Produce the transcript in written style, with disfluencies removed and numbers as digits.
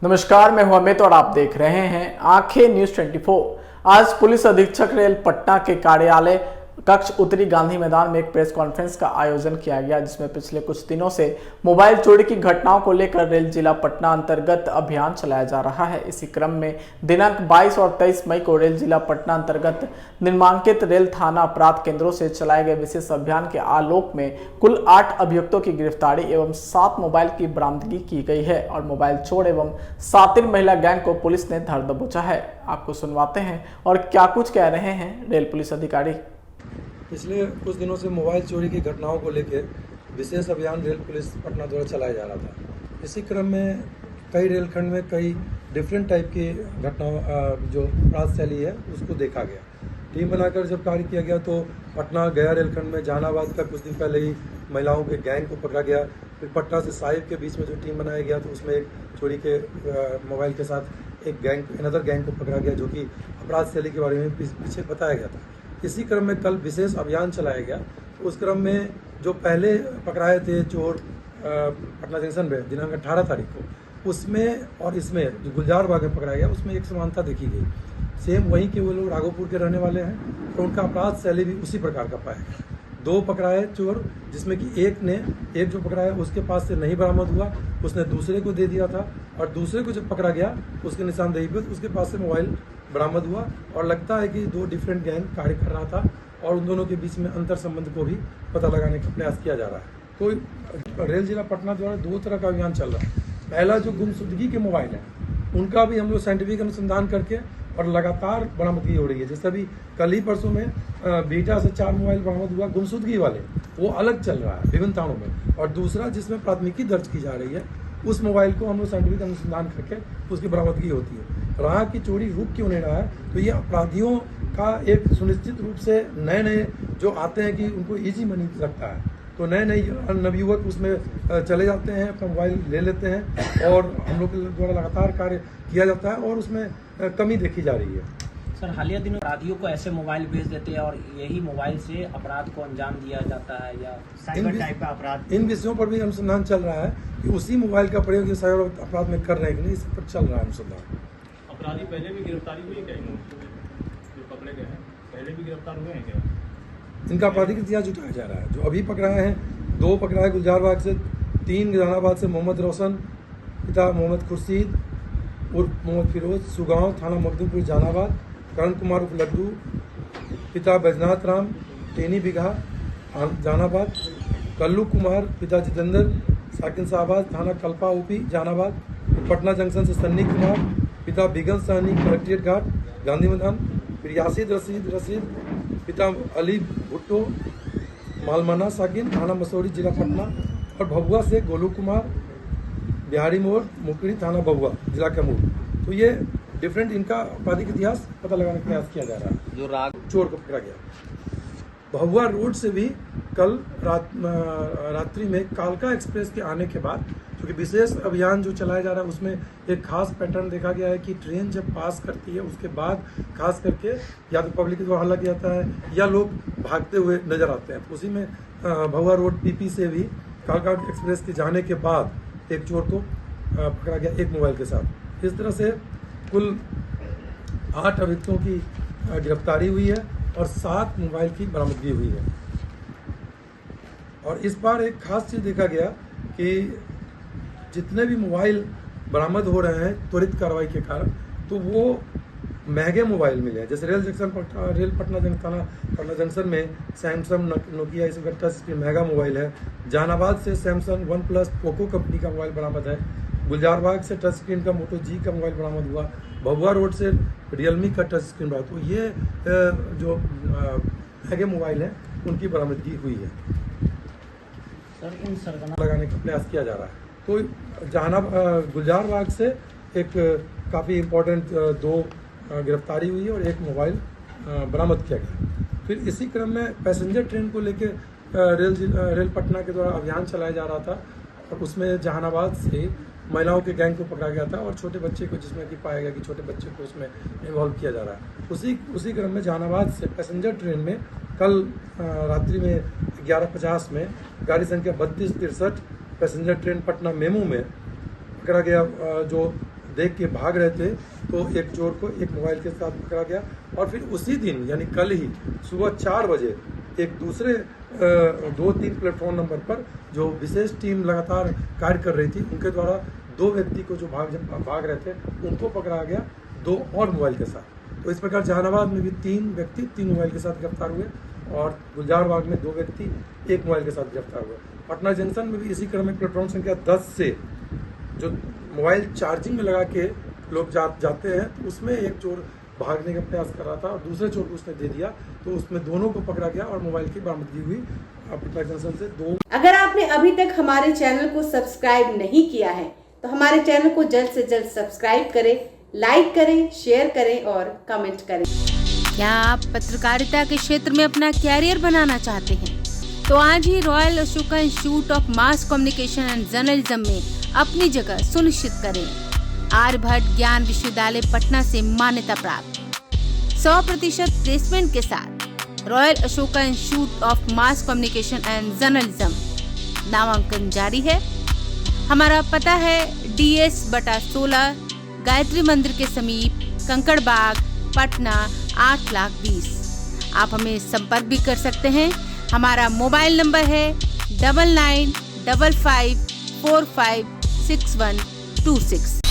नमस्कार, मैं हूं अमित और आप देख रहे हैं आंखें न्यूज 24। आज पुलिस अधीक्षक रेल पटना के कार्यालय कक्ष उत्तरी गांधी मैदान में एक प्रेस कॉन्फ्रेंस का आयोजन किया गया, जिसमें पिछले कुछ दिनों से मोबाइल चोरी की घटनाओं को लेकर रेल जिला पटना अंतर्गत अभियान चलाया जा रहा है। इसी क्रम में दिनांक 22 और 23 मई को रेल जिला पटना अंतर्गत निम्नांकित रेल थाना अपराध केंद्रों से चलाए गए विशेष अभियान के आलोक में कुल 8 अभियुक्तों की गिरफ्तारी एवं 7 मोबाइल की बरामदगी की गई है और मोबाइल चोर एवं शातिर महिला गैंग को पुलिस ने धर दबोचा है। आपको सुनवाते हैं और क्या कुछ कह रहे हैं रेल पुलिस अधिकारी। पिछले कुछ दिनों से मोबाइल चोरी की घटनाओं को लेकर विशेष अभियान रेल पुलिस पटना द्वारा चलाया जा रहा था। इसी क्रम में कई रेलखंड में कई डिफरेंट टाइप की घटनाओं जो अपराध शैली है उसको देखा गया। टीम बनाकर जब कार्य किया गया तो पटना गया रेलखंड में जहानाबाद का कुछ दिन पहले ही महिलाओं के गैंग को पकड़ा गया। फिर पटना से साहिब के बीच में जो टीम बनाया गया तो उसमें एक चोरी के मोबाइल के साथ एक अनदर गैंग को पकड़ा गया, जो कि अपराध शैली के बारे में पीछे बताया गया था। इसी क्रम में कल विशेष अभियान चलाया गया। उस क्रम में जो पहले पकड़ाए थे चोर पटना जंक्शन में दिनांक 18 तारीख को, उसमें और इसमें जो गुलजार बाग में पकड़ाया गया उसमें एक समानता देखी गई। सेम वहीं के वो लोग राघोपुर के रहने वाले हैं, तो उनका अपराध शैली भी उसी प्रकार का पाया गया। 2 पकड़ाए चोर, जिसमें कि एक जो पकड़ाया उसके पास से नहीं बरामद हुआ, उसने दूसरे को दे दिया था, और दूसरे को जब पकड़ा गया उसके निशानदेही पे उसके पास से मोबाइल बरामद हुआ। और लगता है कि 2 डिफरेंट गैंग कार्य कर रहा था और उन दोनों के बीच में अंतर संबंध को भी पता लगाने का प्रयास किया जा रहा है। तो रेल जिला पटना द्वारा 2 तरह का अभियान चल रहा है। पहला जो गुमशुदगी के मोबाइल है उनका भी हम लोग साइंटिफिक अनुसंधान करके और लगातार बरामदगी हो रही है। जैसे अभी कल ही परसों में बीटा से 4 मोबाइल बरामद हुआ गुमशुदगी वाले, वो अलग चल रहा है विभिन्न थानों में। और दूसरा जिसमें प्राथमिकी दर्ज की जा रही है उस मोबाइल को हम लोग साइंटिफिक अनुसंधान करके उसकी बरामदगी होती है। राह की चोरी रुक क्यों नहीं रहा है, तो ये अपराधियों का एक सुनिश्चित रूप से नए जो आते हैं कि उनको इजी मनी लगता है, तो नए नवयुवक उसमें चले जाते हैं, अपना मोबाइल ले लेते हैं और हम लोग के द्वारा लगातार कार्य किया जाता है और उसमें कमी देखी जा रही है। सर, हालिया दिनों अपराधियों को ऐसे मोबाइल बेच देते हैं और यही मोबाइल से अपराध को अंजाम दिया जाता है या साइबर टाइप का अपराध, इन विषयों पर भी अनुसंधान चल रहा है कि उसी मोबाइल का प्रयोग ये साइबर अपराध में कर रहे हैं कि नहीं, इस पर चल रहा है अनुसंधान। अपराधी पहले भी गिरफ्तारी हुई है क्या? जो पकड़े गए हैं पहले भी गिरफ्तार हुए हैं क्या? इनका आपराधिक इतिहास जुटाया जा रहा है। जो अभी पकड़ाए हैं 2 पकड़ाए गुलजार बाग से, 3 जहानाबाद से मोहम्मद रोशन पिता मोहम्मद खुर्शीद उर्फ मोहम्मद फिरोज सुगांव थाना मखदूमपुर जहानाबाद, करण कुमार उर्फ लड्डू पिता बैजनाथ राम टेनी बिघा जहानाबाद, कल्लू कुमार पिता जितेंद्र साकिन साहबाद थाना कल्पा ऊपी जहानाबाद, पटना जंक्शन से सन्नी कुमार पिता बिगल सहनी कलेक्ट्रेट घाट गांधी मैदान, फिर यासिद रशीद पिता अली भुट्टो मालमाना साकिन थाना मसौरी जिला पटना, और भभुआ से गोलू कुमार बिहारी मोड़ मुकरी थाना भभुआ जिला कैमूर। तो ये डिफरेंट इनका आपराधिक इतिहास पता लगाने का प्रयास किया जा रहा है। जो राग चोर को पकड़ा गया भभुआ रोड से भी कल रात्रि में कालका एक्सप्रेस के आने के बाद, क्योंकि विशेष अभियान जो चलाया जा रहा है उसमें एक खास पैटर्न देखा गया है कि ट्रेन जब पास करती है उसके बाद खास करके या तो पब्लिक के द्वारा हल्ला किया जाता है या लोग भागते हुए नजर आते हैं। तो उसी में भभुआ रोड पीपी से भी कालका एक्सप्रेस के जाने के बाद एक चोर को पकड़ा गया एक मोबाइल के साथ। इस तरह से कुल 8 अभियुक्तों की गिरफ्तारी हुई है और 7 मोबाइल की बरामदगी हुई है। और इस बार एक खास चीज़ देखा गया कि जितने भी मोबाइल बरामद हो रहे हैं त्वरित कार्रवाई के कारण, तो वो महंगे मोबाइल मिले हैं। जैसे रेल पटना जंक्शन में सैमसंग नोकिया इस टच स्क्रीन महंगा मोबाइल है। जहानाबाद से Samsung one plus Poco company का मोबाइल बरामद है। गुलजारबाग से टच स्क्रीन का मोटो जी का मोबाइल बरामद हुआ। भभुआ रोड से रियलमी का टच स्क्रीन बरामद। तो ये जो महंगे मोबाइल हैं उनकी बरामदगी हुई है। सर, इन सरगना लगाने का प्रयास किया जा रहा है। तो गुलजारबाग से एक काफ़ी इम्पोर्टेंट 2 गिरफ्तारी हुई है और 1 मोबाइल बरामद किया गया। फिर इसी क्रम में पैसेंजर ट्रेन को लेकर रेल पटना के द्वारा अभियान चलाया जा रहा था और उसमें जहानाबाद से महिलाओं के गैंग को पकड़ा गया था और छोटे बच्चे को, जिसमें कि पाया गया कि छोटे बच्चे को उसमें इन्वॉल्व किया जा रहा है। उसी क्रम में जहानाबाद से पैसेंजर ट्रेन में कल रात्रि में 11:50 में गाड़ी संख्या 3263 पैसेंजर ट्रेन पटना मेमू में पकड़ा गया जो देख के भाग रहे थे तो एक चोर को एक मोबाइल के साथ पकड़ा गया। और फिर उसी दिन यानी कल ही सुबह 4 बजे एक दूसरे 2-3 प्लेटफॉर्म नंबर पर जो विशेष टीम लगातार कार्य कर रही थी उनके द्वारा 2 व्यक्ति को जो भाग रहे थे उनको पकड़ा गया 2 और मोबाइल के साथ। तो इस प्रकार जहानाबाद में भी 3 व्यक्ति 3 मोबाइल के साथ गिरफ्तार हुए और गुलजारबाग में 2 व्यक्ति 1 मोबाइल के साथ गिरफ्तार हुए। पटना जंक्शन में भी इसी क्रम में प्लेटफॉर्म संख्या 10 से जो मोबाइल चार्जिंग में लगा के लोग जाते हैं तो उसमें एक चोर भागने का प्रयास कर रहा था और दूसरे चोर को उसने दे दिया, तो उसमें दोनों को पकड़ा गया और मोबाइल की बरामदगी हुई पटना जंक्शन से 2। अगर आपने अभी तक हमारे चैनल को सब्सक्राइब नहीं किया है तो हमारे चैनल को जल्द से जल्द सब्सक्राइब करें, लाइक करें, शेयर करें और कमेंट करें। क्या आप पत्रकारिता के क्षेत्र में अपना कैरियर बनाना चाहते हैं? तो आज ही royal Ashoka institute of mass communication and journalism में अपनी जगह सुनिश्चित करें। आर्यभट्ट ज्ञान विश्वविद्यालय पटना से मान्यता प्राप्त 100% प्लेसमेंट के साथ royal Ashoka institute of mass communication and journalism नामांकन जारी है। हमारा पता है DS/16 गायत्री मंदिर के समीप कंकड़ बाग पटना 8,20,000। आप हमें संपर्क भी कर सकते हैं। हमारा मोबाइल नंबर है 9955456126।